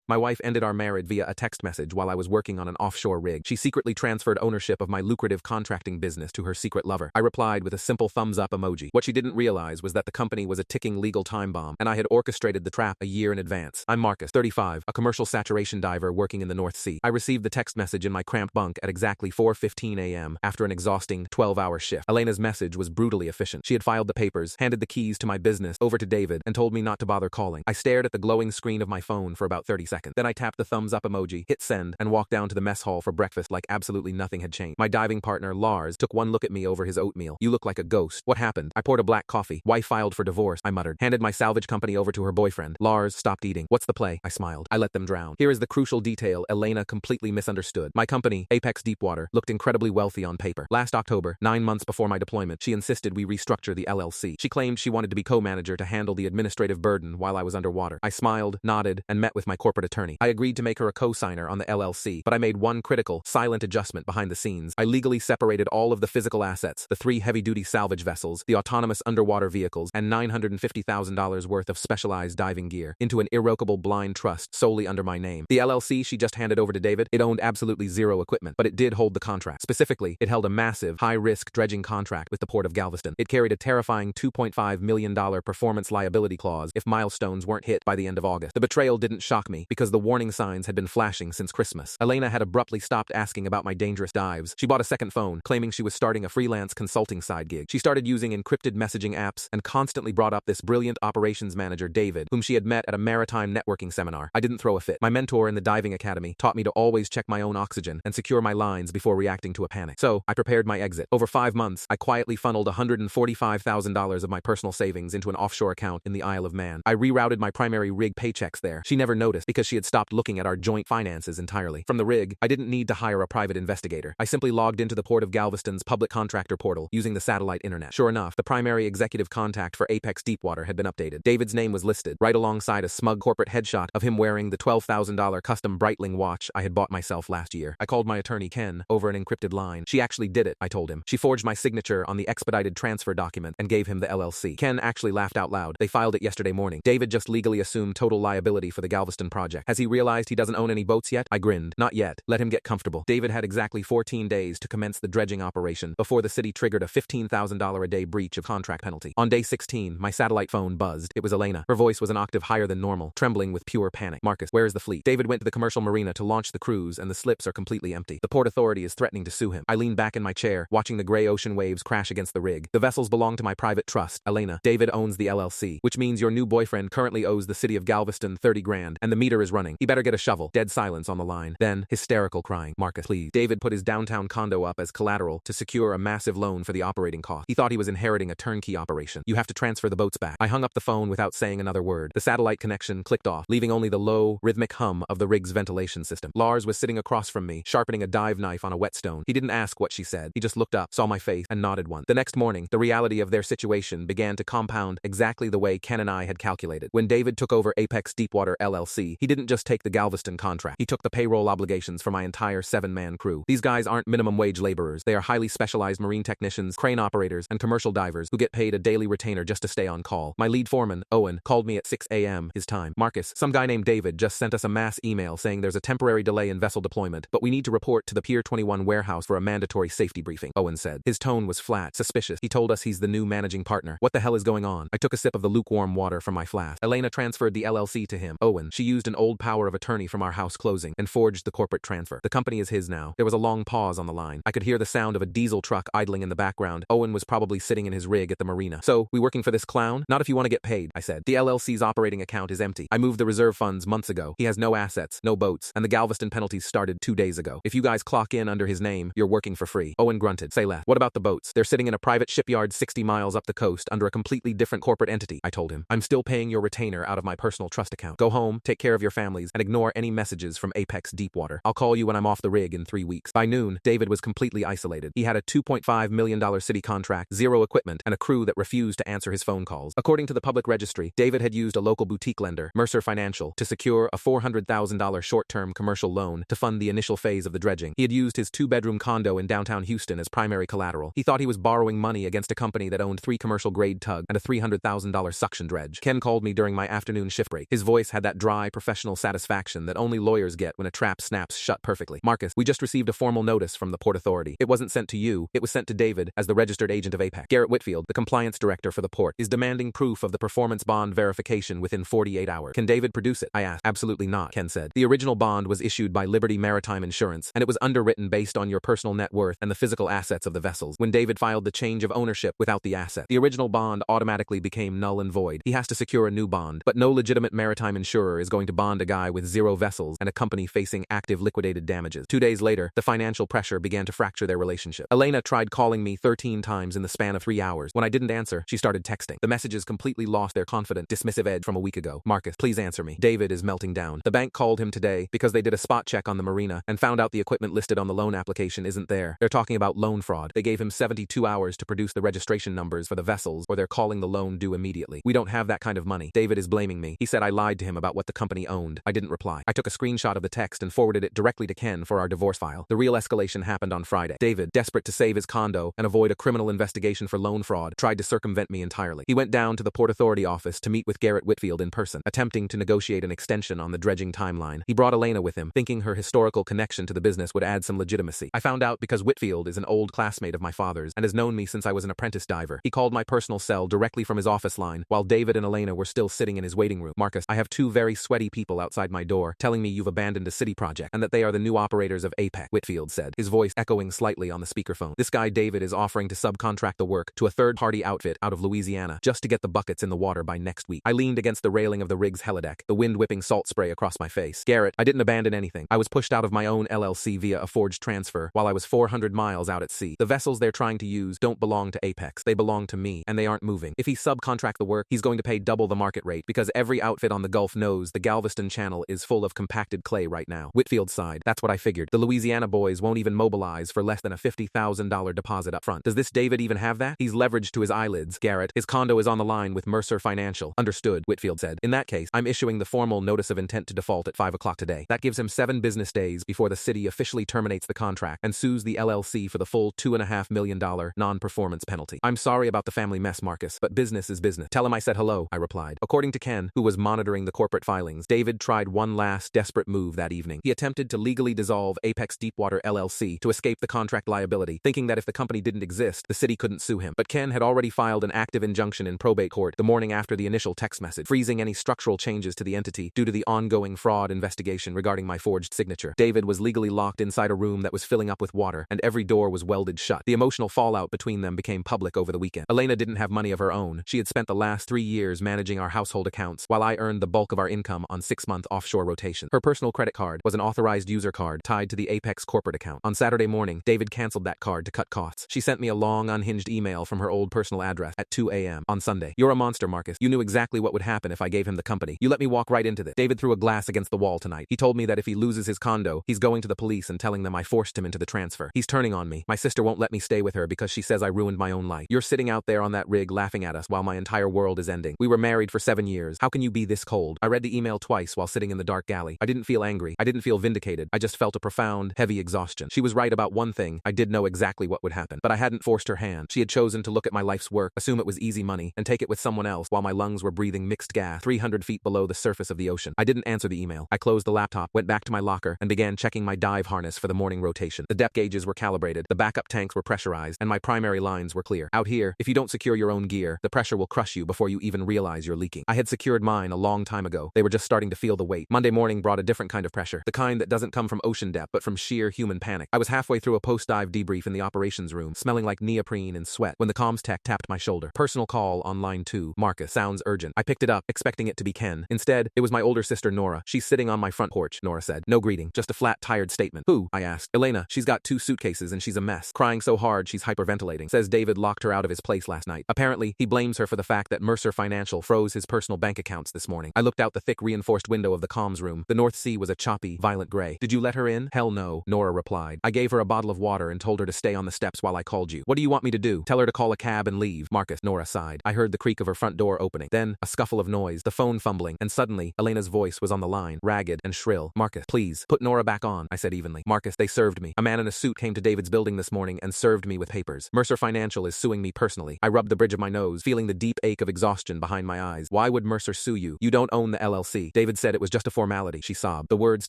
My wife ended our marriage via a text message while I was working on an offshore rig. She secretly transferred ownership of my lucrative contracting business to her secret lover. I replied with a simple thumbs up emoji. What she didn't realize was that the company was a ticking legal time bomb, and I had orchestrated the trap a year in advance. I'm Marcus, 35, a commercial saturation diver working in the North Sea. I received the text message in my cramped bunk at exactly 4:15 a.m. after an exhausting 12-hour shift. Elena's message was brutally efficient. She had filed the papers, handed the keys to my business over to David, and told me not to bother calling. I stared at the glowing screen of my phone for about 30 seconds. Then I tapped the thumbs up emoji, hit send, and walked down to the mess hall for breakfast like absolutely nothing had changed. My diving partner, Lars, took one look at me over his oatmeal. You look like a ghost. What happened? I poured a black coffee. Wife filed for divorce, I muttered. Handed my salvage company over to her boyfriend. Lars stopped eating. What's the play? I smiled. I let them drown. Here is the crucial detail Elena completely misunderstood. My company, Apex Deepwater, looked incredibly wealthy on paper. Last October, 9 months before my deployment, she insisted we restructure the LLC. She claimed she wanted to be co-manager to handle the administrative burden while I was underwater. I smiled, nodded, and met with my corporate attorney. I agreed to make her a co-signer on the LLC, but I made one critical, silent adjustment behind the scenes. I legally separated all of the physical assets, the 3 heavy-duty salvage vessels, the autonomous underwater vehicles, and $950,000 worth of specialized diving gear, into an irrevocable blind trust solely under my name. The LLC she just handed over to David, it owned absolutely zero equipment, but it did hold the contract. Specifically, it held a massive, high-risk dredging contract with the Port of Galveston. It carried a terrifying $2.5 million performance liability clause if milestones weren't hit by the end of August. The betrayal didn't shock me because the warning signs had been flashing since Christmas. Elena had abruptly stopped asking about my dangerous dives. She bought a second phone, claiming she was starting a freelance consulting side gig. She started using encrypted messaging apps and constantly brought up this brilliant operations manager, David, whom she had met at a maritime networking seminar. I didn't throw a fit. My mentor in the diving academy taught me to always check my own oxygen and secure my lines before reacting to a panic. So, I prepared my exit. Over 5 months, I quietly funneled $145,000 of my personal savings into an offshore account in the Isle of Man. I rerouted my primary rig paychecks there. She never noticed because she had stopped looking at our joint finances entirely. From the rig, I didn't need to hire a private investigator. I simply logged into the Port of Galveston's public contractor portal using the satellite internet. Sure enough, the primary executive contact for Apex Deepwater had been updated. David's name was listed, right alongside a smug corporate headshot of him wearing the $12,000 custom Breitling watch I had bought myself last year. I called my attorney, Ken, over an encrypted line. She actually did it, I told him. She forged my signature on the expedited transfer document and gave him the LLC. Ken actually laughed out loud. They filed it yesterday morning. David just legally assumed total liability for the Galveston project. Has he realized he doesn't own any boats yet? I grinned. Not yet. Let him get comfortable. David had exactly 14 days to commence the dredging operation before the city triggered a $15,000 a day breach of contract penalty. On day 16, my satellite phone buzzed. It was Elena. Her voice was an octave higher than normal, trembling with pure panic. Marcus, where is the fleet? David went to the commercial marina to launch the cruise and the slips are completely empty. The Port Authority is threatening to sue him. I leaned back in my chair, watching the gray ocean waves crash against the rig. The vessels belong to my private trust, Elena. David owns the LLC, which means your new boyfriend currently owes the city of Galveston 30 grand, and the meter is running. He better get a shovel. Dead silence on the line. Then, hysterical crying. Marcus, please. David put his downtown condo up as collateral to secure a massive loan for the operating cost. He thought he was inheriting a turnkey operation. You have to transfer the boats back. I hung up the phone without saying another word. The satellite connection clicked off, leaving only the low, rhythmic hum of the rig's ventilation system. Lars was sitting across from me, sharpening a dive knife on a whetstone. He didn't ask what she said. He just looked up, saw my face, and nodded once. The next morning, the reality of their situation began to compound exactly the way Ken and I had calculated. When David took over Apex Deepwater LLC, he didn't just take the Galveston contract. He took the payroll obligations for my entire 7-man crew. These guys aren't minimum wage laborers. They are highly specialized marine technicians, crane operators, and commercial divers who get paid a daily retainer just to stay on call. My lead foreman, Owen, called me at 6 a.m. his time. Marcus, some guy named David just sent us a mass email saying there's a temporary delay in vessel deployment, but we need to report to the Pier 21 warehouse for a mandatory safety briefing, Owen said. His tone was flat, suspicious. He told us he's the new managing partner. What the hell is going on? I took a sip of the lukewarm water from my flask. Elena transferred the LLC to him. Owen, she used an old power of attorney from our house closing and forged the corporate transfer. The company is his now. There was a long pause on the line. I could hear the sound of a diesel truck idling in the background. Owen was probably sitting in his rig at the marina. So, we working for this clown? Not if you want to get paid, I said. The LLC's operating account is empty. I moved the reserve funds months ago. He has no assets, no boats, and the Galveston penalties started 2 days ago. If you guys clock in under his name, you're working for free. Owen grunted. Say less. What about the boats? They're sitting in a private shipyard 60 miles up the coast under a completely different corporate entity, I told him. I'm still paying your retainer out of my personal trust account. Go home, take care of your families, and ignore any messages from Apex Deepwater. I'll call you when I'm off the rig in 3 weeks. By noon, David was completely isolated. He had a $2.5 million city contract, zero equipment, and a crew that refused to answer his phone calls. According to the public registry, David had used a local boutique lender, Mercer Financial, to secure a $400,000 short-term commercial loan to fund the initial phase of the dredging. He had used his 2-bedroom condo in downtown Houston as primary collateral. He thought he was borrowing money against a company that owned 3 commercial-grade tug and a $300,000 suction dredge. Ken called me during my afternoon shift break. His voice had that dry, professional professional satisfaction that only lawyers get when a trap snaps shut perfectly. Marcus, we just received a formal notice from the Port Authority. It wasn't sent to you, it was sent to David as the registered agent of APEC. Garrett Whitfield, the compliance director for the port, is demanding proof of the performance bond verification within 48 hours. Can David produce it? I asked. Absolutely not, Ken said. The original bond was issued by Liberty Maritime Insurance, and it was underwritten based on your personal net worth and the physical assets of the vessels. When David filed the change of ownership without the asset, the original bond automatically became null and void. He has to secure a new bond, but no legitimate maritime insurer is going to bond a guy with 0 vessels and a company facing active liquidated damages. 2 days later, the financial pressure began to fracture their relationship. Elena tried calling me 13 times in the span of 3 hours. When I didn't answer, she started texting. The messages completely lost their confident, dismissive edge from a week ago. Marcus, please answer me. David is melting down. The bank called him today because they did a spot check on the marina and found out the equipment listed on the loan application isn't there. They're talking about loan fraud. They gave him 72 hours to produce the registration numbers for the vessels, or they're calling the loan due immediately. We don't have that kind of money. David is blaming me. He said I lied to him about what the company owned. I didn't reply. I took a screenshot of the text and forwarded it directly to Ken for our divorce file. The real escalation happened on Friday. David, desperate to save his condo and avoid a criminal investigation for loan fraud, tried to circumvent me entirely. He went down to the Port Authority office to meet with Garrett Whitfield in person, attempting to negotiate an extension on the dredging timeline. He brought Elena with him, thinking her historical connection to the business would add some legitimacy. I found out because Whitfield is an old classmate of my father's and has known me since I was an apprentice diver. He called my personal cell directly from his office line while David and Elena were still sitting in his waiting room. Marcus, I have 2 very sweaty people outside my door telling me you've abandoned a city project and that they are the new operators of APEC, Whitfield said, his voice echoing slightly on the speakerphone. This guy David is offering to subcontract the work to a third-party outfit out of Louisiana just to get the buckets in the water by next week. I leaned against the railing of the rig's helideck, the wind whipping salt spray across my face. Garrett, I didn't abandon anything. I was pushed out of my own LLC via a forged transfer while I was 400 miles out at sea. The vessels they're trying to use don't belong to Apex. They belong to me, and they aren't moving. If he subcontract the work, he's going to pay double the market rate because every outfit on the Gulf knows the Galveston Channel is full of compacted clay right now. Whitfield sighed. That's what I figured. The Louisiana boys won't even mobilize for less than a $50,000 deposit up front. Does this David even have that? He's leveraged to his eyelids. Garrett, his condo is on the line with Mercer Financial. Understood, Whitfield said. In that case, I'm issuing the formal notice of intent to default at 5 o'clock today. That gives him 7 business days before the city officially terminates the contract and sues the LLC for the full $2.5 million non-performance penalty. I'm sorry about the family mess, Marcus, but business is business. Tell him I said hello, I replied. According to Ken, who was monitoring the corporate filings, David tried one last desperate move that evening. He attempted to legally dissolve Apex Deepwater LLC to escape the contract liability, thinking that if the company didn't exist, the city couldn't sue him. But Ken had already filed an active injunction in probate court the morning after the initial text message, freezing any structural changes to the entity due to the ongoing fraud investigation regarding my forged signature. David was legally locked inside a room that was filling up with water, and every door was welded shut. The emotional fallout between them became public over the weekend. Elena didn't have money of her own. She had spent the last 3 years managing our household accounts, while I earned the bulk of our income on 6-month offshore rotation. Her personal credit card was an authorized user card tied to the Apex corporate account. On Saturday morning, David canceled that card to cut costs. She sent me a long, unhinged email from her old personal address at 2 a.m. on Sunday. You're a monster, Marcus. You knew exactly what would happen if I gave him the company. You let me walk right into this. David threw a glass against the wall tonight. He told me that if he loses his condo, he's going to the police and telling them I forced him into the transfer. He's turning on me. My sister won't let me stay with her because she says I ruined my own life. You're sitting out there on that rig laughing at us while my entire world is ending. We were married for 7 years. How can you be this cold? I read the email twice while sitting in the dark galley. I didn't feel angry. I didn't feel vindicated. I just felt a profound, heavy exhaustion. She was right about one thing. I did know exactly what would happen, but I hadn't forced her hand. She had chosen to look at my life's work, assume it was easy money, and take it with someone else while my lungs were breathing mixed gas 300 feet below the surface of the ocean. I didn't answer the email. I closed the laptop, went back to my locker, and began checking my dive harness for the morning rotation. The depth gauges were calibrated, the backup tanks were pressurized, and my primary lines were clear. Out here, if you don't secure your own gear, the pressure will crush you before you even realize you're leaking. I had secured mine a long time ago. They were just starting to feel the weight. Monday morning brought a different kind of pressure, the kind that doesn't come from ocean depth, but from sheer human panic. I was halfway through a post-dive debrief in the operations room, smelling like neoprene and sweat, when the comms tech tapped my shoulder. Personal call on line 2. Marcus, sounds urgent. I picked it up, expecting it to be Ken. Instead, it was my older sister Nora. She's sitting on my front porch, Nora said. No greeting, just a flat, tired statement. Who? I asked. Elena. She's got 2 suitcases and she's a mess. Crying so hard she's hyperventilating. Says David locked her out of his place last night. Apparently, he blames her for the fact that Mercer Financial froze his personal bank accounts this morning. I looked out the thick reinforced window of the comms room. The North Sea was a choppy, violent gray. Did you let her in? Hell no, Nora replied. I gave her a bottle of water and told her to stay on the steps while I called you. What do you want me to do? Tell her to call a cab and leave. Marcus, Nora sighed. I heard the creak of her front door opening. Then, a scuffle of noise, the phone fumbling, and suddenly, Elena's voice was on the line, ragged and shrill. Marcus, please, put Nora back on, I said evenly. Marcus, they served me. A man in a suit came to David's building this morning and served me with papers. Mercer Financial is suing me personally. I rubbed the bridge of my nose, feeling the deep ache of exhaustion behind my eyes. Why would Mercer sue you? You don't own the LLC. David David said it was just a formality, she sobbed, the words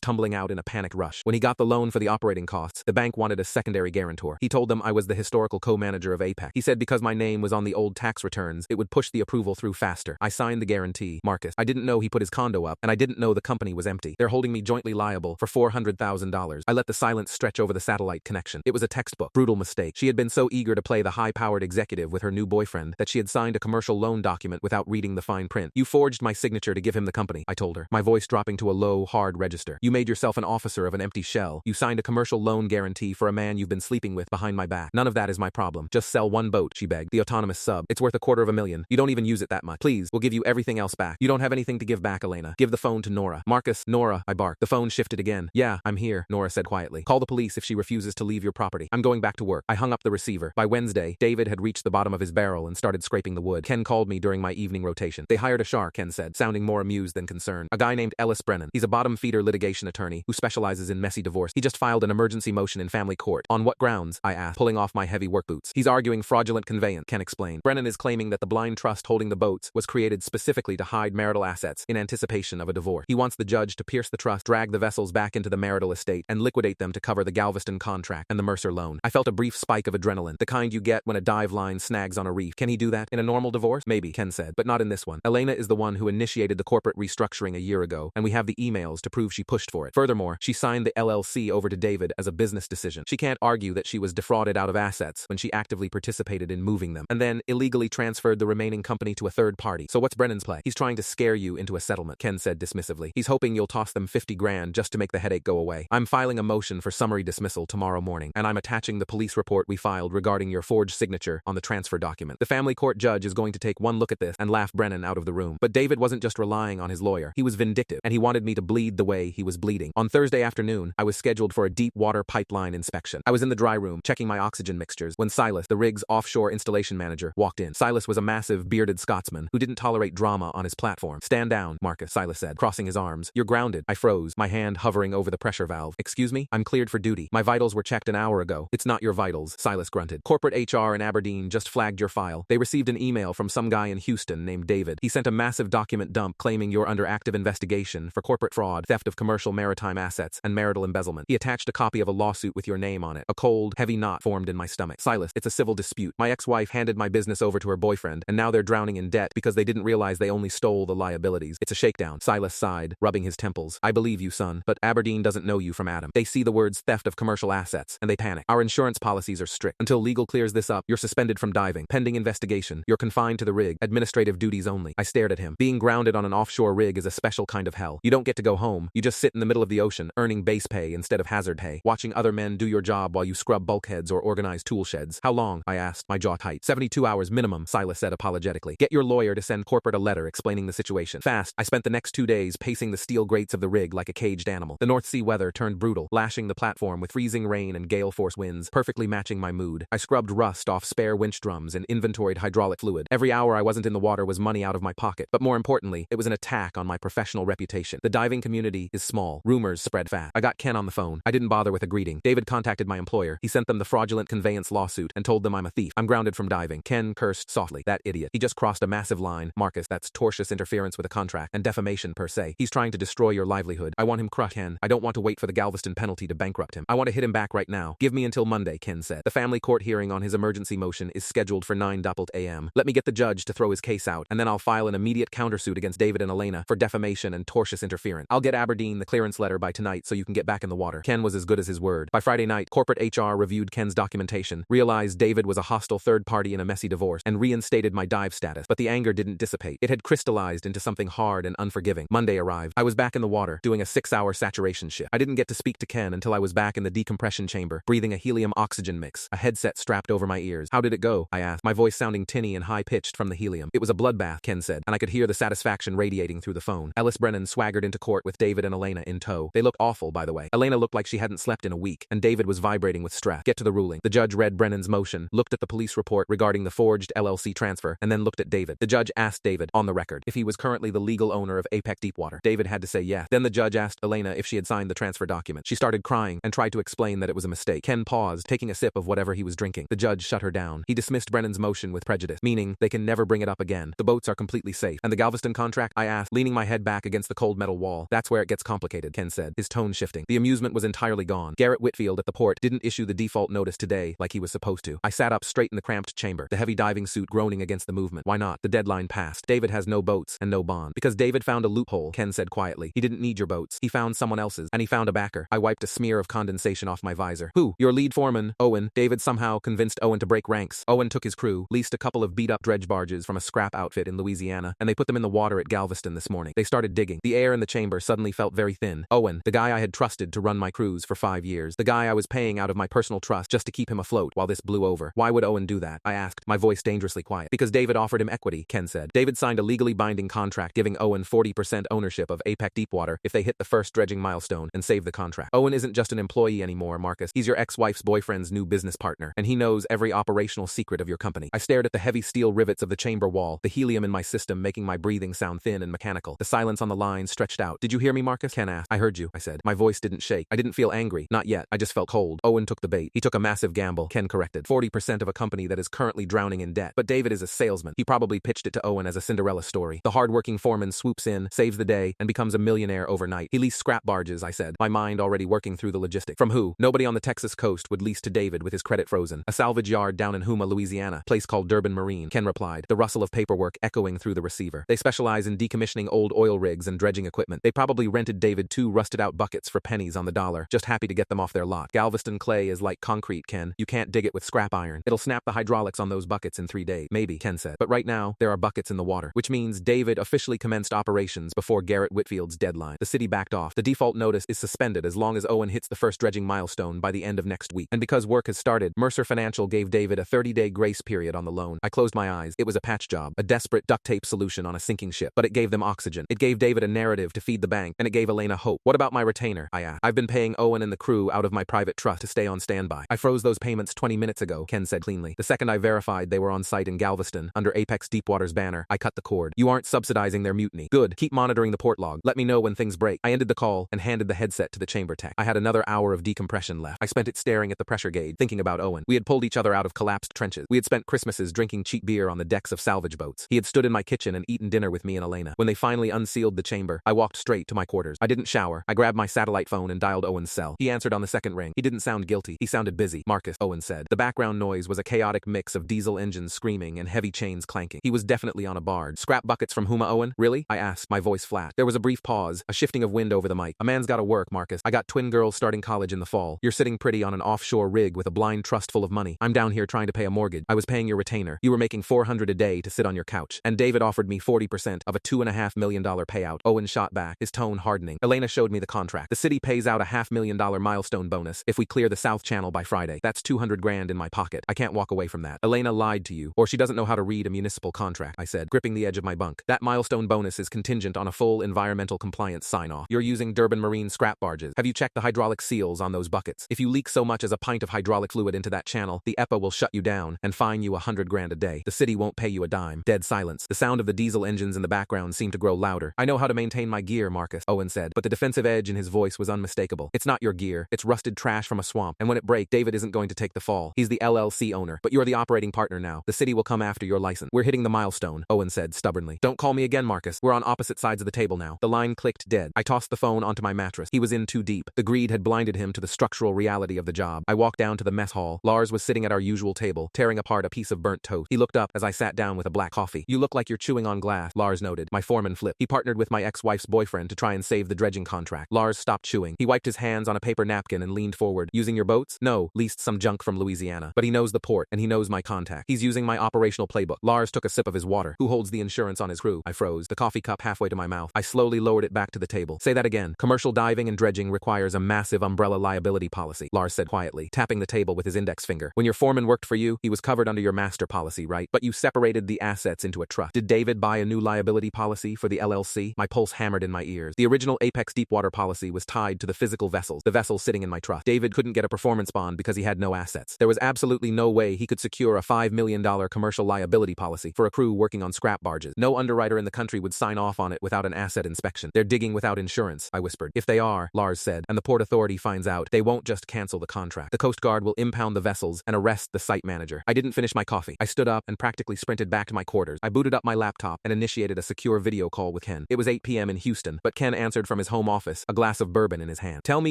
tumbling out in a panicked rush. When he got the loan for the operating costs, the bank wanted a secondary guarantor. He told them I was the historical co-manager of APEC. He said because my name was on the old tax returns, it would push the approval through faster. I signed the guarantee. Marcus, I didn't know he put his condo up, and I didn't know the company was empty. They're holding me jointly liable for $400,000. I let the silence stretch over the satellite connection. It was a textbook. Brutal mistake. She had been so eager to play the high-powered executive with her new boyfriend that she had signed a commercial loan document without reading the fine print. You forged my signature to give him the company, I told her, my voice dropping to a low, hard register. You made yourself an officer of an empty shell. You signed a commercial loan guarantee for a man you've been sleeping with behind my back. None of that is my problem. Just sell one boat, she begged. The autonomous sub. It's worth $250,000. You don't even use it that much. Please, we'll give you everything else back. You don't have anything to give back, Elena. Give the phone to Nora. Marcus, Nora, I barked. The phone shifted again. Yeah, I'm here, Nora said quietly. Call the police if she refuses to leave your property. I'm going back to work. I hung up the receiver. By Wednesday, David had reached the bottom of his barrel and started scraping the wood. Ken called me during my evening rotation. They hired a shark, Ken said, sounding more amused than concerned. A guy named Ellis Brennan. He's a bottom feeder litigation attorney who specializes in messy divorce. He just filed an emergency motion in family court. On what grounds? I asked, pulling off my heavy work boots. He's arguing fraudulent conveyance, Ken explained. Brennan is claiming that the blind trust holding the boats was created specifically to hide marital assets in anticipation of a divorce. He wants the judge to pierce the trust, drag the vessels back into the marital estate, and liquidate them to cover the Galveston contract and the Mercer loan. I felt a brief spike of adrenaline, the kind you get when a dive line snags on a reef. Can he do that in a normal divorce? Maybe, Ken said, but not in this one. Elena is the one who initiated the corporate restructuring a year ago, and we have the emails to prove she pushed for it. Furthermore, she signed the LLC over to David as a business decision. She can't argue that she was defrauded out of assets when she actively participated in moving them, and then illegally transferred the remaining company to a third party. So what's Brennan's play? He's trying to scare you into a settlement, Ken said dismissively. He's hoping you'll toss them $50,000 just to make the headache go away. I'm filing a motion for summary dismissal tomorrow morning, and I'm attaching the police report we filed regarding your forged signature on the transfer document. The family court judge is going to take one look at this and laugh Brennan out of the room. But David wasn't just relying on his lawyer. He was vindictive, and he wanted me to bleed the way he was bleeding. On Thursday afternoon, I was scheduled for a deep water pipeline inspection. I was in the dry room, checking my oxygen mixtures, when Silas, the rig's offshore installation manager, walked in. Silas was a massive, bearded Scotsman who didn't tolerate drama on his platform. Stand down, Marcus, Silas said, crossing his arms. You're grounded. I froze, my hand hovering over the pressure valve. Excuse me? I'm cleared for duty. My vitals were checked an hour ago. It's not your vitals, Silas grunted. Corporate HR in Aberdeen just flagged your file. They received an email from some guy in Houston named David. He sent a massive document dump claiming you're under active investigation for corporate fraud, theft of commercial maritime assets, and marital embezzlement. He attached a copy of a lawsuit with your name on it. A cold, heavy knot formed in my stomach. Silas, it's a civil dispute. My ex-wife handed my business over to her boyfriend, and now they're drowning in debt because they didn't realize they only stole the liabilities. It's a shakedown. Silas sighed, rubbing his temples. I believe you, son, but Aberdeen doesn't know you from Adam. They see the words theft of commercial assets, and they panic. Our insurance policies are strict. Until legal clears this up, you're suspended from diving. Pending investigation, you're confined to the rig. Administrative duties only. I stared at him. Being grounded on an offshore rig is a special kind of hell. You don't get to go home. You just sit in the middle of the ocean, earning base pay instead of hazard pay, watching other men do your job while you scrub bulkheads or organize tool sheds. How long? I asked, my jaw tight. 72 hours minimum, Silas said apologetically. Get your lawyer to send corporate a letter explaining the situation. Fast. I spent the next 2 days pacing the steel grates of the rig like a caged animal. The North Sea weather turned brutal, lashing the platform with freezing rain and gale force winds, perfectly matching my mood. I scrubbed rust off spare winch drums and inventoried hydraulic fluid. Every hour I wasn't in the water was money out of my pocket, but more importantly, it was an attack on my professional reputation. The diving community is small. Rumors spread fast. I got Ken on the phone. I didn't bother with a greeting. David contacted my employer. He sent them the fraudulent conveyance lawsuit and told them I'm a thief. I'm grounded from diving. Ken cursed softly. That idiot. He just crossed a massive line. Marcus, that's tortious interference with a contract and defamation per se. He's trying to destroy your livelihood. I want him crushed, Ken. I don't want to wait for the Galveston penalty to bankrupt him. I want to hit him back right now. Give me until Monday, Ken said. The family court hearing on his emergency motion is scheduled for 9 a.m. Let me get the judge to throw his case out, and then I'll file an immediate countersuit against David and Elena for defamation and tortious interference. I'll get Aberdeen the clearance letter by tonight so you can get back in the water. Ken was as good as his word. By Friday night, corporate HR reviewed Ken's documentation, realized David was a hostile third party in a messy divorce, and reinstated my dive status. But the anger didn't dissipate. It had crystallized into something hard and unforgiving. Monday arrived. I was back in the water, doing a 6-hour saturation shift. I didn't get to speak to Ken until I was back in the decompression chamber, breathing a helium oxygen mix, a headset strapped over my ears. How did it go? I asked, my voice sounding tinny and high-pitched from the helium. It was a bloodbath, Ken said, and I could hear the satisfaction radiating through the phone. Ellis Brennan swaggered into court with David and Elena in tow. They looked awful, by the way. Elena looked like she hadn't slept in a week, and David was vibrating with stress. Get to the ruling. The judge read Brennan's motion, looked at the police report regarding the forged LLC transfer, and then looked at David. The judge asked David, on the record, if he was currently the legal owner of APEC Deepwater. David had to say yes. Then the judge asked Elena if she had signed the transfer document. She started crying and tried to explain that it was a mistake. Ken paused, taking a sip of whatever he was drinking. The judge shut her down. He dismissed Brennan's motion with prejudice, meaning they can never bring it up again. The boats are completely safe. And the Galveston contract? I asked, leaning my head back back against the cold metal wall. That's where it gets complicated, Ken said, his tone shifting. The amusement was entirely gone. Garrett Whitfield at the port didn't issue the default notice today like he was supposed to. I sat up straight in the cramped chamber, the heavy diving suit groaning against the movement. Why not? The deadline passed. David has no boats and no bond. Because David found a loophole, Ken said quietly. He didn't need your boats. He found someone else's, and he found a backer. I wiped a smear of condensation off my visor. Who? Your lead foreman, Owen. David somehow convinced Owen to break ranks. Owen took his crew, leased a couple of beat-up dredge barges from a scrap outfit in Louisiana, and they put them in the water at Galveston this morning. They started digging. The air in the chamber suddenly felt very thin. Owen, the guy I had trusted to run my cruise for 5 years, the guy I was paying out of my personal trust just to keep him afloat while this blew over. Why would Owen do that? I asked, my voice dangerously quiet. Because David offered him equity, Ken said. David signed a legally binding contract giving Owen 40% ownership of Apex Deepwater if they hit the first dredging milestone and save the contract. Owen isn't just an employee anymore, Marcus. He's your ex-wife's boyfriend's new business partner, and he knows every operational secret of your company. I stared at the heavy steel rivets of the chamber wall, the helium in my system making my breathing sound thin and mechanical. The silence on the line stretched out. Did you hear me, Marcus? Ken asked. I heard you, I said. My voice didn't shake. I didn't feel angry. Not yet. I just felt cold. Owen took the bait. He took a massive gamble, Ken corrected. 40% of a company that is currently drowning in debt. But David is a salesman. He probably pitched it to Owen as a Cinderella story. The hardworking foreman swoops in, saves the day, and becomes a millionaire overnight. He leased scrap barges, I said, my mind already working through the logistics. From who? Nobody on the Texas coast would lease to David with his credit frozen. A salvage yard down in Houma, Louisiana, place called Durban Marine, Ken replied, the rustle of paperwork echoing through the receiver. They specialize in decommissioning old oil rigs and dredging equipment. They probably rented David 2 rusted-out buckets for pennies on the dollar, just happy to get them off their lot. Galveston clay is like concrete, Ken. You can't dig it with scrap iron. It'll snap the hydraulics on those buckets in 3 days. Maybe, Ken said. But right now, there are buckets in the water, which means David officially commenced operations before Garrett Whitfield's deadline. The city backed off. The default notice is suspended as long as Owen hits the first dredging milestone by the end of next week. And because work has started, Mercer Financial gave David a 30-day grace period on the loan. I closed my eyes. It was a patch job, a desperate duct tape solution on a sinking ship. But it gave them oxygen. It gave David a narrative to feed the bank, and it gave Elena hope. What about my retainer? I asked. I've been paying Owen and the crew out of my private trust to stay on standby. I froze those payments 20 minutes ago, Ken said cleanly. The second I verified they were on site in Galveston, under Apex Deepwater's banner, I cut the cord. You aren't subsidizing their mutiny. Good. Keep monitoring the port log. Let me know when things break. I ended the call and handed the headset to the chamber tech. I had another hour of decompression left. I spent it staring at the pressure gauge, thinking about Owen. We had pulled each other out of collapsed trenches. We had spent Christmases drinking cheap beer on the decks of salvage boats. He had stood in my kitchen and eaten dinner with me and Elena. When they finally unsealed the chamber, I walked straight to my quarters. I didn't shower. I grabbed my satellite phone and dialed Owen's cell. He answered on the second ring. He didn't sound guilty. He sounded busy. Marcus, Owen said. The background noise was a chaotic mix of diesel engines screaming and heavy chains clanking. He was definitely on a barge. Scrap buckets from Houma, Owen? Really? I asked, my voice flat. There was a brief pause, a shifting of wind over the mic. A man's gotta work, Marcus. I got twin girls starting college in the fall. You're sitting pretty on an offshore rig with a blind trust full of money. I'm down here trying to pay a mortgage. I was paying your retainer. You were making $400 a day to sit on your couch. And David offered me 40% of a $2.5 million payout. Owen shot back, his tone hardening. Elena showed me the contract. The city pays out a $500,000 milestone bonus if we clear the South Channel by Friday. That's $200,000 in my pocket. I can't walk away from that. Elena lied to you, or she doesn't know how to read a municipal contract, I said, gripping the edge of my bunk. That milestone bonus is contingent on a full environmental compliance sign-off. You're using Durban Marine scrap barges. Have you checked the hydraulic seals on those buckets? If you leak so much as a pint of hydraulic fluid into that channel, the EPA will shut you down and fine you $100,000 a day. The city won't pay you a dime. Dead silence. The sound of the diesel engines in the background seemed to grow louder. I know how to maintain my gear, Marcus, Owen said, but the defensive edge in his voice was unmistakable. It's not your gear. It's rusted trash from a swamp, and when it breaks, David isn't going to take the fall. He's the LLC owner, but you're the operating partner now. The city will come after your license. We're hitting the milestone, Owen said stubbornly. Don't call me again, Marcus. We're on opposite sides of the table now. The line clicked dead. I tossed the phone onto my mattress. He was in too deep. The greed had blinded him to the structural reality of the job. I walked down to the mess hall. Lars was sitting at our usual table, tearing apart a piece of burnt toast. He looked up as I sat down with a black coffee. You look like you're chewing on glass, Lars noted. My foreman flipped. He partnered with my ex-wife's boyfriend to try and save the dredging contract. Lars stopped chewing. He wiped his hands on a paper napkin and leaned forward. Using your boats? No, leased some junk from Louisiana. But he knows the port, and he knows my contact. He's using my operational playbook. Lars took a sip of his water. Who holds the insurance on his crew? I froze, the coffee cup halfway to my mouth. I slowly lowered it back to the table. Say that again. Commercial diving and dredging requires a massive umbrella liability policy, Lars said quietly, tapping the table with his index finger. When your foreman worked for you, he was covered under your master policy, right? But you separated the assets into a trust. Did David buy a new liability policy for the LLC? My pulse hammered in my ears. The original Apex Deepwater policy was tied to the physical vessels, the vessels sitting in my trust. David couldn't get a performance bond because he had no assets. There was absolutely no way he could secure a $5 million commercial liability policy for a crew working on scrap barges. No underwriter in the country would sign off on it without an asset inspection. They're digging without insurance, I whispered. If they are, Lars said, and the Port Authority finds out, they won't just cancel the contract. The Coast Guard will impound the vessels and arrest the site manager. I didn't finish my coffee. I stood up and practically sprinted back to my quarters. I booted up my laptop and initiated a secure video call with Ken. Ken. It was 8 p.m. in Houston, but Ken answered from his home office, a glass of bourbon in his hand. Tell me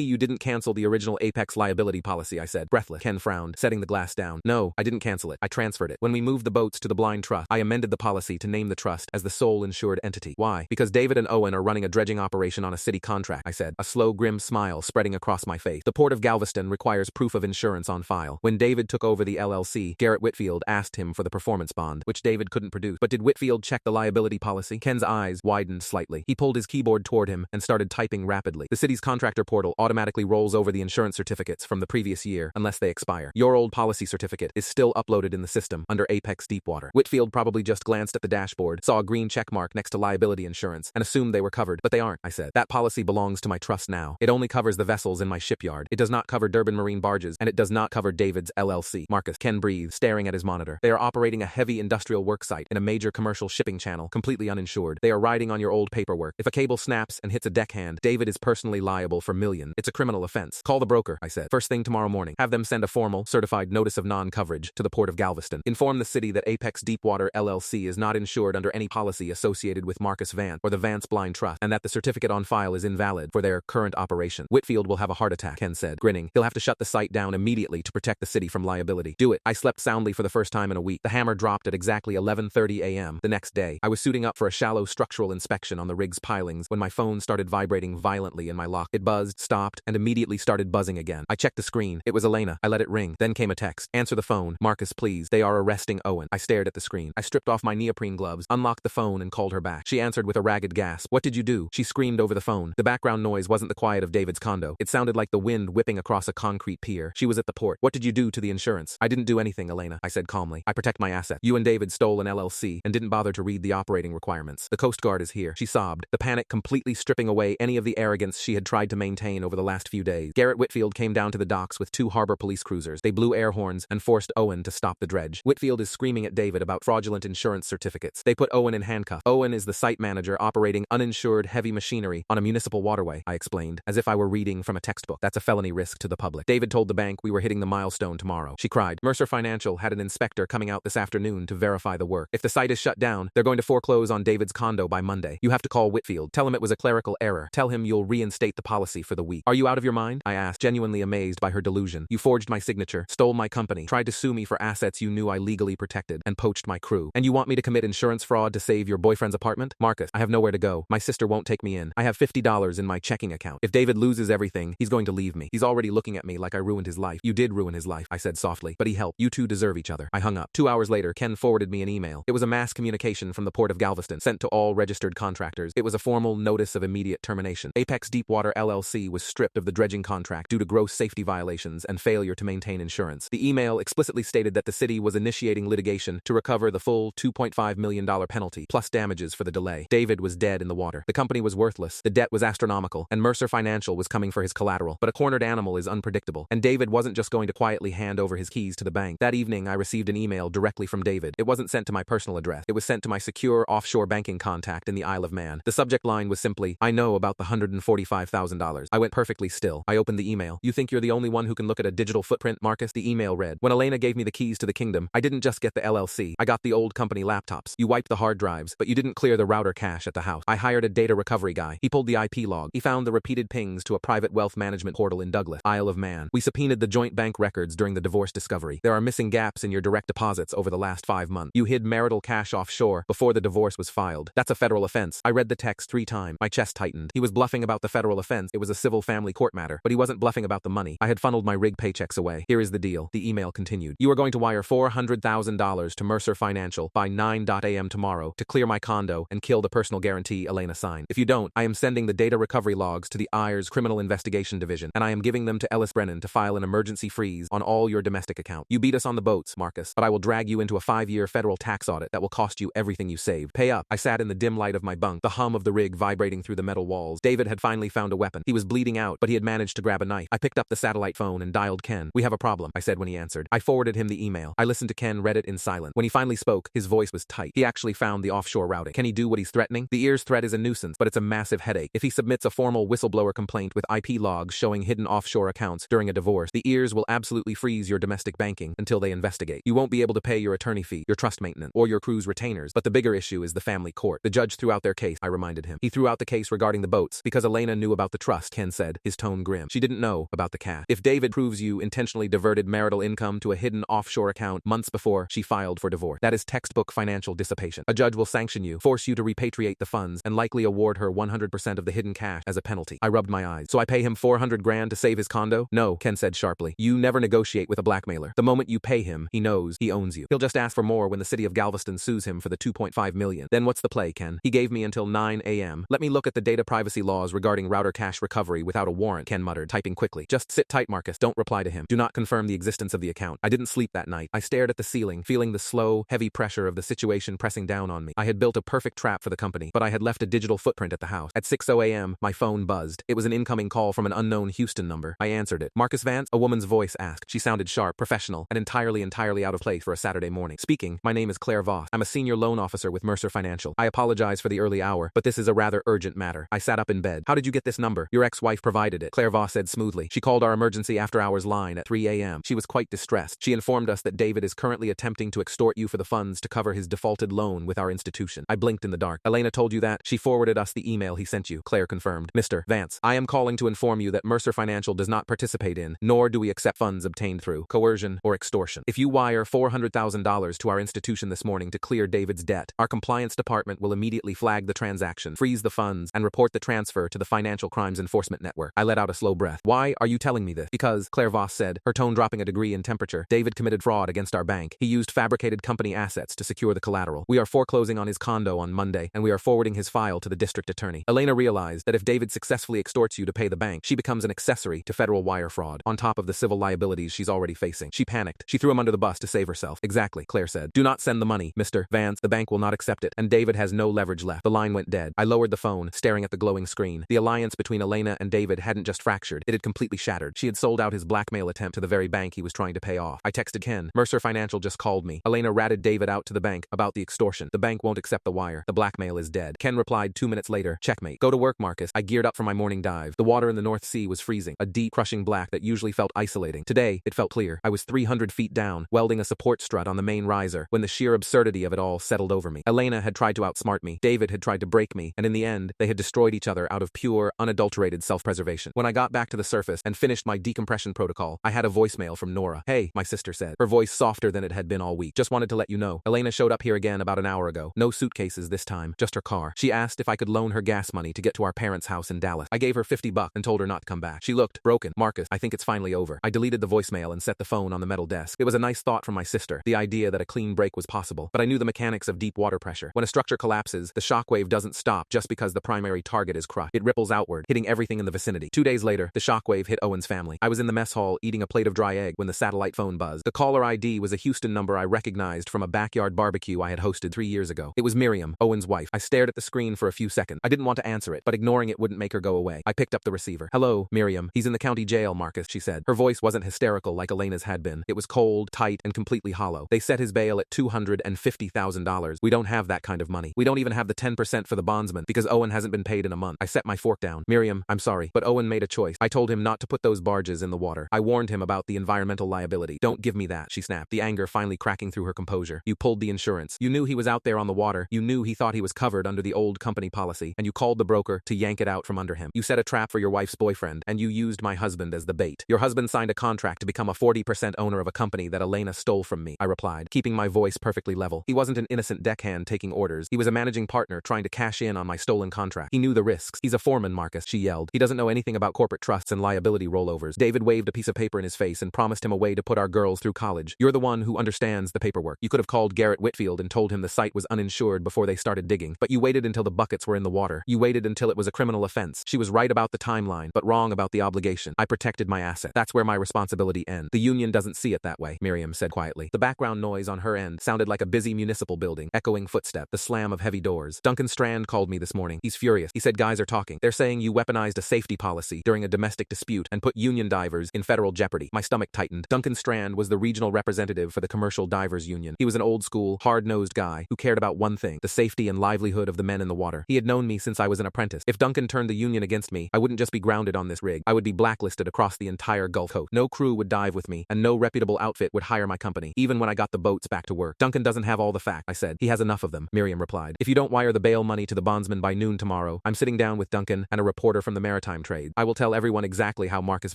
you didn't cancel the original Apex liability policy, I said, breathless. Ken frowned, setting the glass down. No, I didn't cancel it. I transferred it. When we moved the boats to the blind trust, I amended the policy to name the trust as the sole insured entity. Why? Because David and Owen are running a dredging operation on a city contract, I said, a slow, grim smile spreading across my face. The Port of Galveston requires proof of insurance on file. When David took over the LLC, Garrett Whitfield asked him for the performance bond, which David couldn't produce. But did Whitfield check the liability policy? Ken's eyes widened slightly. He pulled his keyboard toward him and started typing rapidly. The city's contractor portal automatically rolls over the insurance certificates from the previous year unless they expire. Your old policy certificate is still uploaded in the system under Apex Deepwater. Whitfield probably just glanced at the dashboard, saw a green check mark next to liability insurance, and assumed they were covered. But they aren't, I said. That policy belongs to my trust now. It only covers the vessels in my shipyard. It does not cover Durban Marine barges, and it does not cover David's LLC. Marcus, Ken breathed, staring at his monitor. They are operating a heavy industrial worksite in a major commercial shipping channel, completely uninsured. They are riding on your old paperwork. If a cable snaps and hits a deckhand, David is personally liable for millions. It's a criminal offense. Call the broker, I said. First thing tomorrow morning. Have them send a formal, certified notice of non-coverage to the Port of Galveston. Inform the city that Apex Deepwater LLC is not insured under any policy associated with Marcus Vance or the Vance Blind Trust, and that the certificate on file is invalid for their current operation. Whitfield will have a heart attack, Ken said, grinning. He'll have to shut the site down immediately to protect the city from liability. Do it. I slept soundly for the first time in a week. The hammer dropped at exactly 11:30 a.m. the next day. I was suiting up for a shallow structural inspection on the rig's pilings when my phone started vibrating violently in my lock. It buzzed, stopped, and immediately started buzzing again. I checked the screen. It was Elena. I let it ring. Then came a text. Answer the phone. Marcus, please. They are arresting Owen. I stared at the screen. I stripped off my neoprene gloves, unlocked the phone, and called her back. She answered with a ragged gasp. What did you do? She screamed over the phone. The background noise wasn't the quiet of David's condo. It sounded like the wind whipping across a concrete pier. She was at the port. What did you do to the insurance? I didn't do anything, Elena, I said calmly. I protect my asset. You and David stole an LLC and didn't bother to read the operating requirements. The Coast Guard is here. She sobbed, the panic completely stripping away any of the arrogance she had tried to maintain over the last few days. Garrett Whitfield came down to the docks with 2 harbor police cruisers. They blew air horns and forced Owen to stop the dredge. Whitfield is screaming at David about fraudulent insurance certificates. They put Owen in handcuffs. Owen is the site manager operating uninsured heavy machinery on a municipal waterway, I explained, as if I were reading from a textbook. That's a felony risk to the public. David told the bank we were hitting the milestone tomorrow. She cried. Mercer Financial had an inspector coming out this afternoon to verify the work. If the site is shut down, they're going to foreclose on David's condo by Monday. You have to call Whitfield. Tell him it was a clerical error. Tell him you'll reinstate the policy for the week. Are you out of your mind? I asked, genuinely amazed by her delusion. You forged my signature, stole my company, tried to sue me for assets you knew I legally protected, and poached my crew. And you want me to commit insurance fraud to save your boyfriend's apartment? Marcus, I have nowhere to go. My sister won't take me in. I have $50 in my checking account. If David loses everything, he's going to leave me. He's already looking at me like I ruined his life. You did ruin his life, I said softly, but he helped. You two deserve each other. I hung up. 2 hours later, Ken forwarded me an email. It was a mass communication from the Port of Galveston, sent to all registered contractors. It was a formal notice of immediate termination. Apex Deepwater LLC was stripped of the dredging contract due to gross safety violations and failure to maintain insurance. The email explicitly stated that the city was initiating litigation to recover the full $2.5 million penalty, plus damages for the delay. David was dead in the water. The company was worthless. The debt was astronomical, and Mercer Financial was coming for his collateral. But a cornered animal is unpredictable, and David wasn't just going to quietly hand over his keys to the bank. That evening, I received an email directly from David. It wasn't sent to my personal address. It was sent to my secure offshore banking contact in the Isle of Man. The subject line was simply, I know about the $145,000. I went perfectly still. I opened the email. You think you're the only one who can look at a digital footprint, Marcus? The email read. When Elena gave me the keys to the kingdom, I didn't just get the LLC. I got the old company laptops. You wiped the hard drives, but you didn't clear the router cache at the house. I hired a data recovery guy. He pulled the IP log. He found the repeated pings to a private wealth management portal in Douglas, Isle of Man. We subpoenaed the joint bank records during the divorce discovery. There are missing gaps in your direct deposits over the last 5 months. You hid marital cash offshore before the divorce was filed. That's a federal offense. I read the text 3 times. My chest tightened. He was bluffing about the federal offense. It was a civil family court matter, but he wasn't bluffing about the money. I had funneled my rig paychecks away. Here is the deal. The email continued. You are going to wire $400,000 to Mercer Financial by 9 a.m. tomorrow to clear my condo and kill the personal guarantee Elena signed. If you don't, I am sending the data recovery logs to the IR's Criminal Investigation Division, and I am giving them to Ellis Brennan to file an emergency freeze on all your domestic accounts. You beat us on the boats, Marcus, but I will drag you into a 5-year federal tax audit that will cost you everything you saved. Pay up. I sat in the dim light of my bunk, the hum of the rig vibrating through the metal walls. David had finally found a weapon. He was bleeding out, but he had managed to grab a knife. I picked up the satellite phone and dialed Ken. We have a problem, I said when he answered. I forwarded him the email. I listened to Ken read it in silence. When he finally spoke, his voice was tight. He actually found the offshore routing. Can he do what he's threatening? The ear's threat is a nuisance, but it's a massive headache. If he submits a formal whistleblower complaint with IP logs showing hidden offshore accounts during a divorce, the ears will absolutely freeze your domestic banking until they investigate. You won't be able to pay your attorney fee, your trust maintenance, or your crew's retainers, but the bigger issue is the family court. The judge threw threw out their case, I reminded him. He threw out the case regarding the boats because Elena knew about the trust, Ken said, his tone grim. She didn't know about the cash. If David proves you intentionally diverted marital income to a hidden offshore account months before she filed for divorce, that is textbook financial dissipation. A judge will sanction you, force you to repatriate the funds, and likely award her 100% of the hidden cash as a penalty. I rubbed my eyes. So I pay him 400 grand to save his condo? No, Ken said sharply. You never negotiate with a blackmailer. The moment you pay him, he knows he owns you. He'll just ask for more when the city of Galveston sues him for the $2.5 million. Then what's the play, Ken? He gave me until 9 a.m. Let me look at the data privacy laws regarding router cash recovery without a warrant, Ken muttered, typing quickly. Just sit tight, Marcus. Don't reply to him. Do not confirm the existence of the account. I didn't sleep that night. I stared at the ceiling, feeling the slow, heavy pressure of the situation pressing down on me. I had built a perfect trap for the company, but I had left a digital footprint at the house. At 6:00 a.m., my phone buzzed. It was an incoming call from an unknown Houston number. I answered it. Marcus Vance? A woman's voice asked. She sounded sharp, professional, and entirely out of place for a Saturday morning. Speaking, my name is Claire Voss. I'm a senior loan officer with Mercer Financial. I apologize for the early hour, but this is a rather urgent matter. I sat up in bed. How did you get this number? Your ex-wife provided it, Claire Voss said smoothly. She called our emergency after-hours line at 3 a.m. She was quite distressed. She informed us that David is currently attempting to extort you for the funds to cover his defaulted loan with our institution. I blinked in the dark. Elena told you that? She forwarded us the email he sent you, Claire confirmed. Mr. Vance, I am calling to inform you that Mercer Financial does not participate in, nor do we accept funds obtained through coercion or extortion. If you wire $400,000 to our institution this morning to clear David's debt, our compliance department will immediately flag the transaction, freeze the funds, and report the transfer to the Financial Crimes Enforcement Network. I let out a slow breath. Why are you telling me this? Because, Claire Voss said, her tone dropping a degree in temperature, David committed fraud against our bank. He used fabricated company assets to secure the collateral. We are foreclosing on his condo on Monday, and we are forwarding his file to the district attorney. Elena realized that if David successfully extorts you to pay the bank, she becomes an accessory to federal wire fraud, on top of the civil liabilities she's already facing. She panicked. She threw him under the bus to save herself. Exactly, Claire said. Do not send the money, Mr. Vance. The bank will not accept it, and David has no leverage left. The line went dead. I lowered the phone, staring at the glowing screen. The alliance between Elena and David hadn't just fractured, it had completely shattered. She had sold out his blackmail attempt to the very bank he was trying to pay off. I texted Ken. Mercer Financial just called me. Elena ratted David out to the bank about the extortion. The bank won't accept the wire. The blackmail is dead. Ken replied 2 minutes later. Checkmate. Go to work, Marcus. I geared up for my morning dive. The water in the North Sea was freezing, a deep, crushing black that usually felt isolating. Today, it felt clear. I was 300 feet down, welding a support strut on the main riser, when the sheer absurdity of it all settled over me. Elena had tried to outsmart me. David had tried to break me, and in the end, they had destroyed each other out of pure, unadulterated self-preservation. When I got back to the surface and finished my decompression protocol, I had a voicemail from Nora. Hey, my sister said, her voice softer than it had been all week. Just wanted to let you know. Elena showed up here again about an hour ago. No suitcases this time, just her car. She asked if I could loan her gas money to get to our parents' house in Dallas. I gave her $50 and told her not to come back. She looked broken. Marcus, I think it's finally over. I deleted the voicemail and set the phone on the metal desk. It was a nice thought from my sister, the idea that a clean break was possible, but I knew the mechanics of deep water pressure. When a structure collapses, the shockwave doesn't stop just because the primary target is crushed. It ripples outward, hitting everything in the vicinity. 2 days later, the shockwave hit Owen's family. I was in the mess hall eating a plate of dry egg when the satellite phone buzzed. The caller ID was a Houston number I recognized from a backyard barbecue I had hosted 3 years ago. It was Miriam, Owen's wife. I stared at the screen for a few seconds. I didn't want to answer it, but ignoring it wouldn't make her go away. I picked up the receiver. Hello, Miriam. He's in the county jail, Marcus, she said. Her voice wasn't hysterical like Elena's had been. It was cold, tight, and completely hollow. They set his bail at $250,000. We don't have that kind of money. We don't even have the 10% for the bondsman because Owen hasn't been paid in a month. I set my fork down. Miriam, I'm sorry, but Owen made a choice. I told him not to put those barges in the water. I warned him about the environmental liability. Don't give me that, she snapped, the anger finally cracking through her composure. You pulled the insurance. You knew he was out there on the water. You knew he thought he was covered under the old company policy, and you called the broker to yank it out from under him. You set a trap for your wife's boyfriend, and you used my husband as the bait. Your husband signed a contract to become a 40% owner of a company that Elena stole from me, I replied, keeping my voice perfectly level. He wasn't an innocent deckhand taking orders. He was a managing partner trying to cash in on my stolen contract. He knew the risks. He's a foreman, Marcus, she yelled. He doesn't know anything about corporate trusts and liability rollovers. David waved a piece of paper in his face and promised him a way to put our girls through college. You're the one who understands the paperwork. You could have called Garrett Whitfield and told him the site was uninsured before they started digging, but you waited until the buckets were in the water. You waited until it was a criminal offense. She was right about the timeline, but wrong about the obligation. I protected my asset. That's where my responsibility ends. The union doesn't see it that way, Miriam said quietly. The background noise on her end sounded like a busy municipal building, echoing footstep, the slam of heavy doors. Duncan Strand called me this morning. He's furious. He said guys are talking. They're saying you weaponized a safety policy during a domestic dispute and put union divers in federal jeopardy. My stomach tightened. Duncan Strand was the regional representative for the Commercial Divers Union. He was an old-school, hard-nosed guy who cared about one thing, the safety and livelihood of the men in the water. He had known me since I was an apprentice. If Duncan turned the union against me, I wouldn't just be grounded on this rig. I would be blacklisted across the entire Gulf Coast. No crew would dive with me, and no reputable outfit would hire my company, even when I got the boats back to work. Duncan doesn't have all the facts, I said. He has enough of them, Miriam replied. If you don't watch wire the bail money to the bondsman by noon tomorrow. I'm sitting down with Duncan and a reporter from the maritime trade. I will tell everyone exactly how Marcus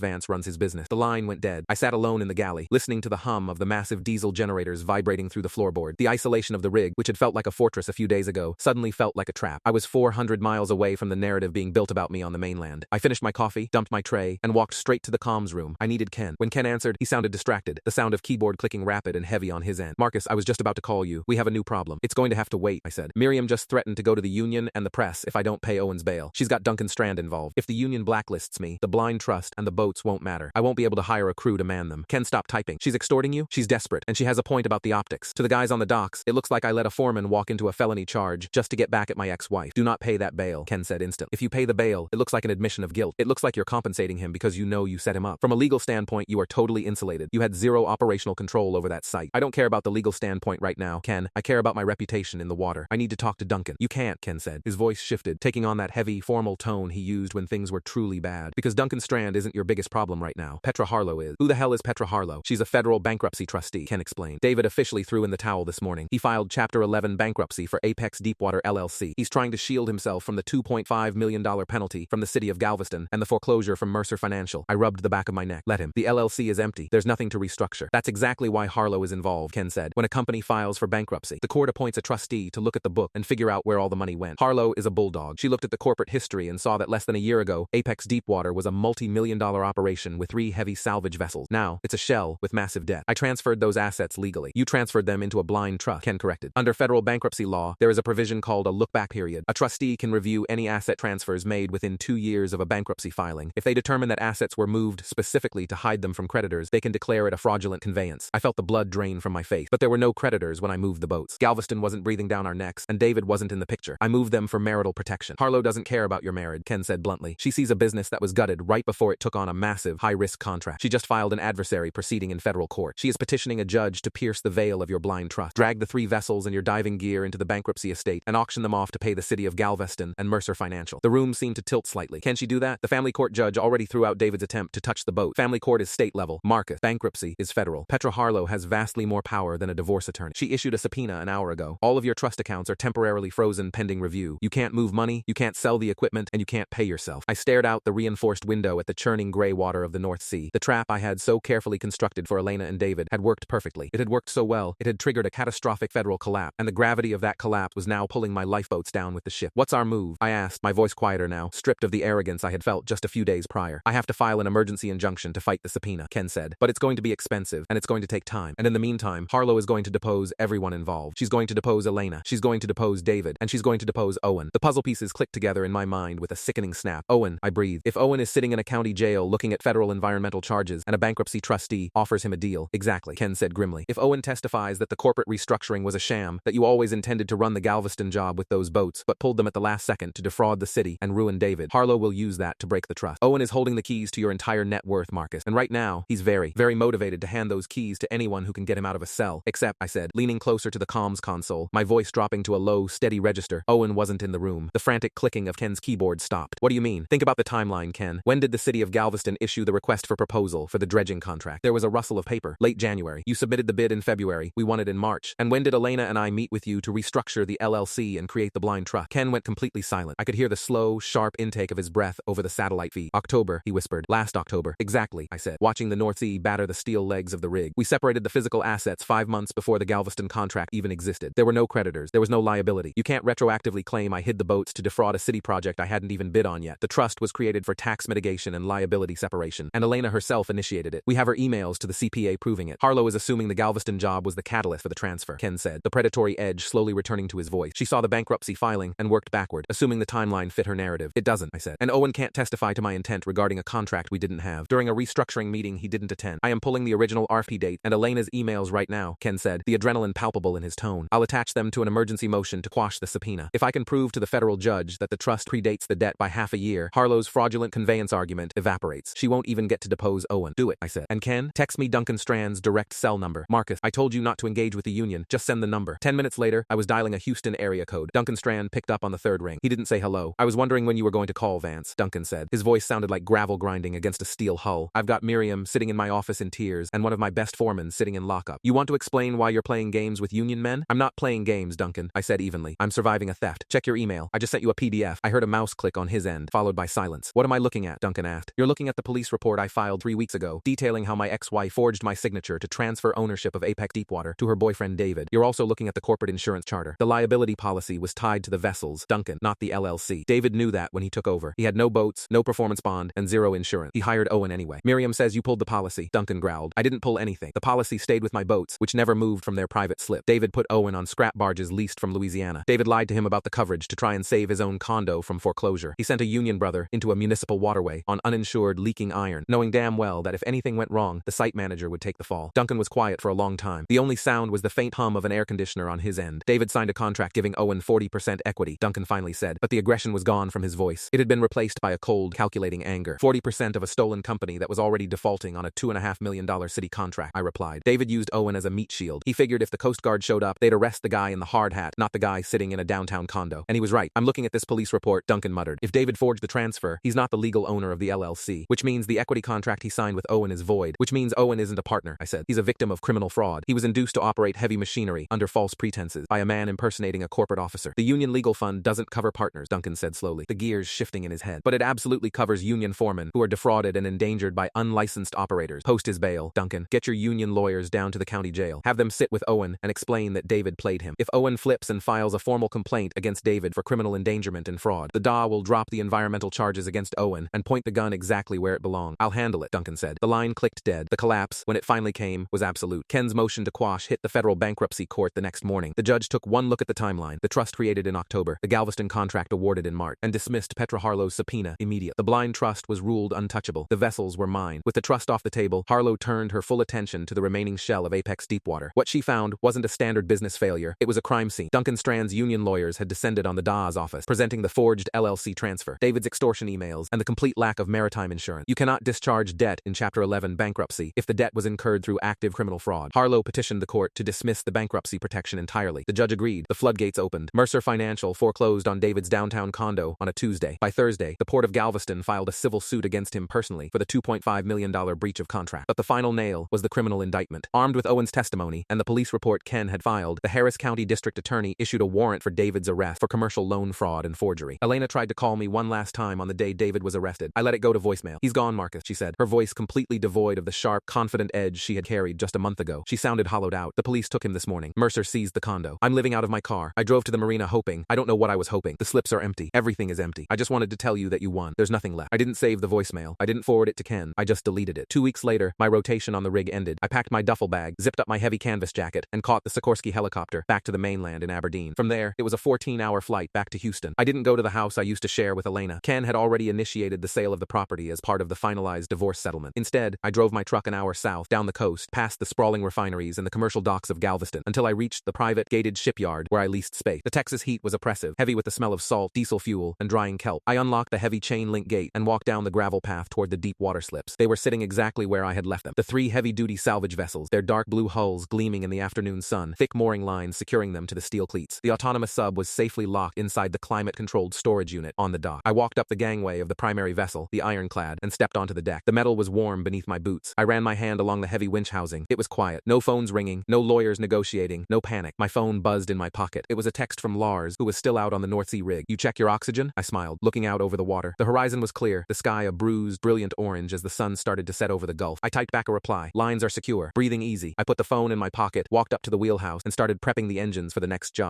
Vance runs his business. The line went dead. I sat alone in the galley, listening to the hum of the massive diesel generators vibrating through the floorboard. The isolation of the rig, which had felt like a fortress a few days ago, suddenly felt like a trap. I was 400 miles away from the narrative being built about me on the mainland. I finished my coffee, dumped my tray, and walked straight to the comms room. I needed Ken. When Ken answered, he sounded distracted, the sound of keyboard clicking rapid and heavy on his end. Marcus, I was just about to call you. We have a new problem. It's going to have to wait, I said. Miriam just threatened to go to the union and the press if I don't pay Owen's bail. She's got Duncan Strand involved. If the union blacklists me, the blind trust and the boats won't matter. I won't be able to hire a crew to man them. Ken stopped typing. She's extorting you? She's desperate, and she has a point about the optics. To the guys on the docks, it looks like I let a foreman walk into a felony charge just to get back at my ex-wife. Do not pay that bail, Ken said instantly. If you pay the bail, it looks like an admission of guilt. It looks like you're compensating him because you know you set him up. From a legal standpoint, you are totally insulated. You had zero operational control over that site. I don't care about the legal standpoint right now, Ken. I care about my reputation in the water. I need to talk to Duncan. You can't, Ken said. His voice shifted, taking on that heavy, formal tone he used when things were truly bad. Because Duncan Strand isn't your biggest problem right now. Petra Harlow is. Who the hell is Petra Harlow? She's a federal bankruptcy trustee, Ken explained. David officially threw in the towel this morning. He filed Chapter 11 bankruptcy for Apex Deepwater LLC. He's trying to shield himself from the $2.5 million penalty from the city of Galveston and the foreclosure from Mercer Financial. I rubbed the back of my neck. Let him. The LLC is empty. There's nothing to restructure. That's exactly why Harlow is involved, Ken said. When a company files for bankruptcy, the court appoints a trustee to look at the book and figure out where all the money went. Harlow is a bulldog. She looked at the corporate history and saw that less than a year ago, Apex Deepwater was a multi-million-dollar operation with 3 heavy salvage vessels. Now, it's a shell with massive debt. I transferred those assets legally. You transferred them into a blind trust, Ken corrected. Under federal bankruptcy law, there is a provision called a look-back period. A trustee can review any asset transfers made within 2 years of a bankruptcy filing. If they determine that assets were moved specifically to hide them from creditors, they can declare it a fraudulent conveyance. I felt the blood drain from my face, but there were no creditors when I moved the boats. Galveston wasn't breathing down our necks, and David wasn't in the picture. I moved them for marital protection. Harlow doesn't care about your marriage, Ken said bluntly. She sees a business that was gutted right before it took on a massive, high-risk contract. She just filed an adversary proceeding in federal court. She is petitioning a judge to pierce the veil of your blind trust, drag the 3 vessels and your diving gear into the bankruptcy estate, and auction them off to pay the city of Galveston and Mercer Financial. The room seemed to tilt slightly. Can she do that? The family court judge already threw out David's attempt to touch the boat. Family court is state level. Marcus. Bankruptcy is federal. Petra Harlow has vastly more power than a divorce attorney. She issued a subpoena an hour ago. All of your trust accounts are temporarily frozen pending review. You can't move money, you can't sell the equipment, and you can't pay yourself. I stared out the reinforced window at the churning gray water of the North Sea. The trap I had so carefully constructed for Elena and David had worked perfectly. It had worked so well, it had triggered a catastrophic federal collapse, and the gravity of that collapse was now pulling my lifeboats down with the ship. What's our move? I asked, my voice quieter now, stripped of the arrogance I had felt just a few days prior. I have to file an emergency injunction to fight the subpoena, Ken said. But it's going to be expensive, and it's going to take time. And in the meantime, Harlow is going to depose everyone involved. She's going to depose Elena. She's going to depose David. And she's going to depose Owen. The puzzle pieces clicked together in my mind with a sickening snap. Owen, I breathed. If Owen is sitting in a county jail looking at federal environmental charges and a bankruptcy trustee offers him a deal. Exactly, Ken said grimly. If Owen testifies that the corporate restructuring was a sham, that you always intended to run the Galveston job with those boats, but pulled them at the last second to defraud the city and ruin David, Harlow will use that to break the trust. Owen is holding the keys to your entire net worth, Marcus. And right now, he's very motivated to hand those keys to anyone who can get him out of a cell. Except, I said, leaning closer to the comms console, my voice dropping to a low, steady register. Owen wasn't in the room. The frantic clicking of Ken's keyboard stopped. What do you mean? Think about the timeline, Ken. When did the city of Galveston issue the request for proposal for the dredging contract? There was a rustle of paper. Late January. You submitted the bid in February. We won it in March. And when did Elena and I meet with you to restructure the LLC and create the blind trust? Ken went completely silent. I could hear the slow, sharp intake of his breath over the satellite feed. October, he whispered. Last October. Exactly, I said, watching the North Sea batter the steel legs of the rig. We separated the physical assets 5 months before the Galveston contract even existed. There were no creditors. There was no liability. You can't retroactively claim I hid the boats to defraud a city project I hadn't even bid on yet. The trust was created for tax mitigation and liability separation, and Elena herself initiated it. We have her emails to the CPA proving it. Harlow is assuming the Galveston job was the catalyst for the transfer, Ken said, the predatory edge slowly returning to his voice. She saw the bankruptcy filing and worked backward, assuming the timeline fit her narrative. It doesn't, I said. And Owen can't testify to my intent regarding a contract we didn't have. During a restructuring meeting he didn't attend. I am pulling the original RFP date and Elena's emails right now, Ken said, the adrenaline palpable in his tone. I'll attach them to an emergency motion to quash the subpoena. If I can prove to the federal judge that the trust predates the debt by half a year, Harlow's fraudulent conveyance argument evaporates. She won't even get to depose Owen. Do it, I said. And Ken, text me Duncan Strand's direct cell number. Marcus, I told you not to engage with the union. Just send the number. 10 minutes later, I was dialing a Houston area code. Duncan Strand picked up on the 3rd ring. He didn't say hello. I was wondering when you were going to call, Vance, Duncan said. His voice sounded like gravel grinding against a steel hull. I've got Miriam sitting in my office in tears and one of my best foremen sitting in lockup. You want to explain why you're playing games with union men? I'm not playing games, Duncan, I said evenly. I'm surviving a theft. Check your email. I just sent you a PDF. I heard a mouse click on his end, followed by silence. What am I looking at? Duncan asked. You're looking at the police report I filed 3 weeks ago, detailing how my ex-wife forged my signature to transfer ownership of Apex Deepwater to her boyfriend David. You're also looking at the corporate insurance charter. The liability policy was tied to the vessels, Duncan, not the LLC. David knew that when he took over. He had no boats, no performance bond, and zero insurance. He hired Owen anyway. Miriam says you pulled the policy, Duncan growled. I didn't pull anything. The policy stayed with my boats, which never moved from their private slip. David put Owen on scrap barges leased from Louisiana. David lied to him about the coverage to try and save his own condo from foreclosure. He sent a union brother into a municipal waterway on uninsured leaking iron, knowing damn well that if anything went wrong, the site manager would take the fall. Duncan was quiet for a long time. The only sound was the faint hum of an air conditioner on his end. David signed a contract giving Owen 40% equity, Duncan finally said, but the aggression was gone from his voice. It had been replaced by a cold, calculating anger. 40% of a stolen company that was already defaulting on a $2.5 million city contract, I replied. David used Owen as a meat shield. He figured if the Coast Guard showed up, they'd arrest the guy in the hard hat, not the guy sitting in a downtown condo. And he was right. I'm looking at this police report, Duncan muttered. If David forged the transfer, he's not the legal owner of the LLC, which means the equity contract he signed with Owen is void, which means Owen isn't a partner, I said. He's a victim of criminal fraud. He was induced to operate heavy machinery under false pretenses by a man impersonating a corporate officer. The union legal fund doesn't cover partners, Duncan said slowly, the gears shifting in his head. But it absolutely covers union foremen who are defrauded and endangered by unlicensed operators. Post his bail, Duncan. Get your union lawyers down to the county jail. Have them sit with Owen and explain that David played him. If Owen flips and files a formal complaint against David for criminal endangerment and fraud, the DA will drop the environmental charges against Owen and point the gun exactly where it belongs. I'll handle it, Duncan said. The line clicked dead. The collapse, when it finally came, was absolute. Ken's motion to quash hit the federal bankruptcy court the next morning. The judge took one look at the timeline. The trust created in October, the Galveston contract awarded in March, and dismissed Petra Harlow's subpoena immediately. The blind trust was ruled untouchable. The vessels were mine. With the trust off the table, Harlow turned her full attention to the remaining shell of Apex Deepwater. What she found wasn't a standard business failure. It was a crime scene. Duncan Strand's union lawyers had descended on the DA's office, presenting the forged LLC transfer, David's extortion emails, and the complete lack of maritime insurance. You cannot discharge debt in Chapter 11 bankruptcy if the debt was incurred through active criminal fraud. Harlow petitioned the court to dismiss the bankruptcy protection entirely. The judge agreed. The floodgates opened. Mercer Financial foreclosed on David's downtown condo on a Tuesday. By Thursday, the Port of Galveston filed a civil suit against him personally for the $2.5 million breach of contract. But the final nail was the criminal indictment. Armed with Owen's testimony and the police report Ken had filed, the Harris County District Attorney issued a warrant for David's arrest for commercial loan fraud and forgery. Elena tried to call me one last time on the day David was arrested. I let it go to voicemail. He's gone, Marcus, she said, her voice completely devoid of the sharp, confident edge she had carried just a month ago. She sounded hollowed out. The police took him this morning. Mercer seized the condo. I'm living out of my car. I drove to the marina hoping. I don't know what I was hoping. The slips are empty. Everything is empty. I just wanted to tell you that you won. There's nothing left. I didn't save the voicemail. I didn't forward it to Ken. I just deleted it. 2 weeks later, my rotation on the rig ended. I packed my duffel bag, zipped up my heavy canvas jacket, and caught the Sikorsky helicopter back to the mainland in Aberdeen. From there, it was a 14-hour flight back to Houston. I didn't go to the house I used to share with Elena. Ken had already initiated the sale of the property as part of the finalized divorce settlement. Instead, I drove my truck an hour south, down the coast, past the sprawling refineries and the commercial docks of Galveston, until I reached the private, gated shipyard where I leased space. The Texas heat was oppressive, heavy with the smell of salt, diesel fuel, and drying kelp. I unlocked the heavy chain-link gate and walked down the gravel path toward the deep water slips. They were sitting exactly where I had left them. The 3 heavy-duty salvage vessels, their dark blue hulls gleaming in the afternoon sun, thick mooring lines securing them to the steel cleats. The autonomous sub was safely locked inside the climate-controlled storage unit on the dock. I walked up the gangway of the primary vessel, the ironclad, and stepped onto the deck. The metal was warm beneath my boots. I ran my hand along the heavy winch housing. It was quiet. No phones ringing, no lawyers negotiating, no panic. My phone buzzed in my pocket. It was a text from Lars, who was still out on the North Sea rig. You check your oxygen? I smiled, looking out over the water. The horizon was clear, the sky a bruised, brilliant orange as the sun started to set over the Gulf. I typed back a reply. Lines are secure. Breathing easy. I put the phone in my pocket, walked up to the wheelhouse, and started prepping the engines for the next job.